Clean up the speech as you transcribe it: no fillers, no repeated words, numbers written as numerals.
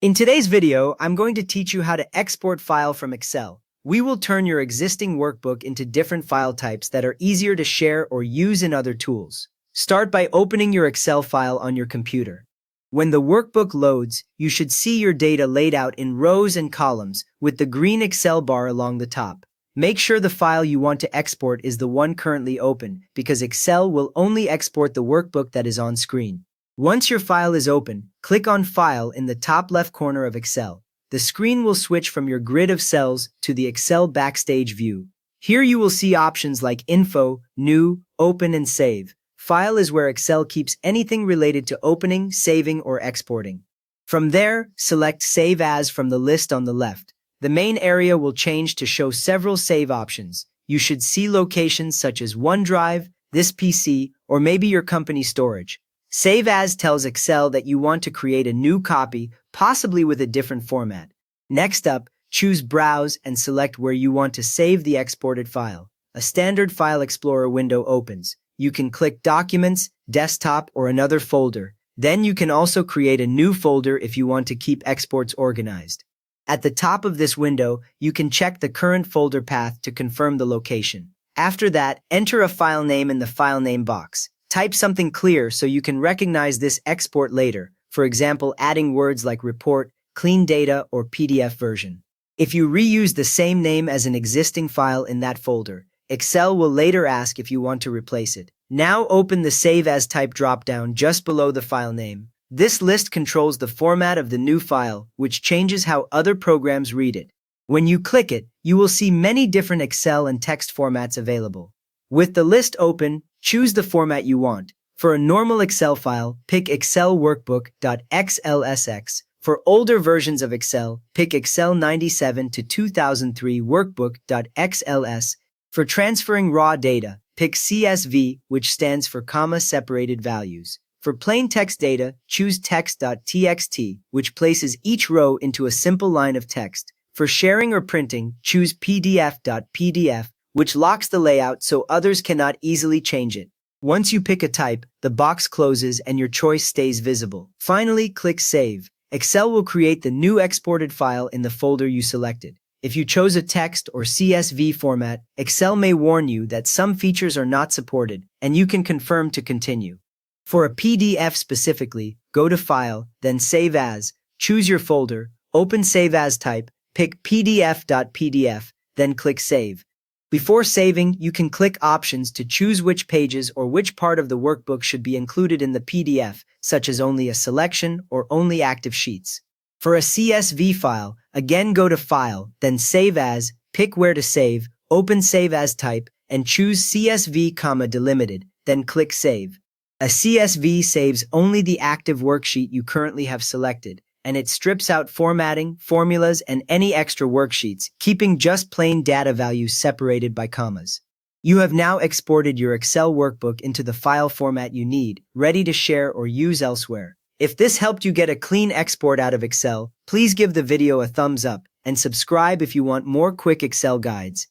In today's video, I'm going to teach you how to export file from Excel. We will turn your existing workbook into different file types that are easier to share or use in other tools. Start by opening your Excel file on your computer. When the workbook loads, you should see your data laid out in rows and columns with the green Excel bar along the top. Make sure the file you want to export is the one currently open, because Excel will only export the workbook that is on screen. Once your file is open, click on File in the top left corner of Excel. The screen will switch from your grid of cells to the Excel Backstage view. Here you will see options like Info, New, Open, and Save. File is where Excel keeps anything related to opening, saving, or exporting. From there, select Save As from the list on the left. The main area will change to show several save options. You should see locations such as OneDrive, this PC, or maybe your company storage. Save As tells Excel that you want to create a new copy, possibly with a different format. Next up, choose Browse and select where you want to save the exported file. A standard File Explorer window opens. You can click Documents, Desktop, or another folder. Then you can also create a new folder if you want to keep exports organized. At the top of this window, you can check the current folder path to confirm the location. After that, enter a file name in the file name box. Type something clear so you can recognize this export later, for example, adding words like report, clean data, or PDF version. If you reuse the same name as an existing file in that folder, Excel will later ask if you want to replace it. Now open the Save As Type dropdown just below the file name. This list controls the format of the new file, which changes how other programs read it. When you click it, you will see many different Excel and text formats available. With the list open, choose the format you want. For a normal Excel file, pick Excel workbook.xlsx. For older versions of Excel, pick Excel 97 to 2003 workbook.xls. For transferring raw data, pick CSV, which stands for comma-separated values. For plain text data, choose text.txt, which places each row into a simple line of text. For sharing or printing, choose pdf.pdf, which locks the layout so others cannot easily change it. Once you pick a type, the box closes and your choice stays visible. Finally, click Save. Excel will create the new exported file in the folder you selected. If you chose a text or CSV format, Excel may warn you that some features are not supported, and you can confirm to continue. For a PDF specifically, go to File, then Save As, choose your folder, open Save As Type, pick pdf.pdf, then click Save. Before saving, you can click Options to choose which pages or which part of the workbook should be included in the PDF, such as only a selection or only active sheets. For a CSV file, again go to File, then Save As, pick where to save, open Save As Type, and choose CSV, delimited, then click Save. A CSV saves only the active worksheet you currently have selected, and it strips out formatting, formulas, and any extra worksheets, keeping just plain data values separated by commas. You have now exported your Excel workbook into the file format you need, ready to share or use elsewhere. If this helped you get a clean export out of Excel, please give the video a thumbs up and subscribe if you want more quick Excel guides.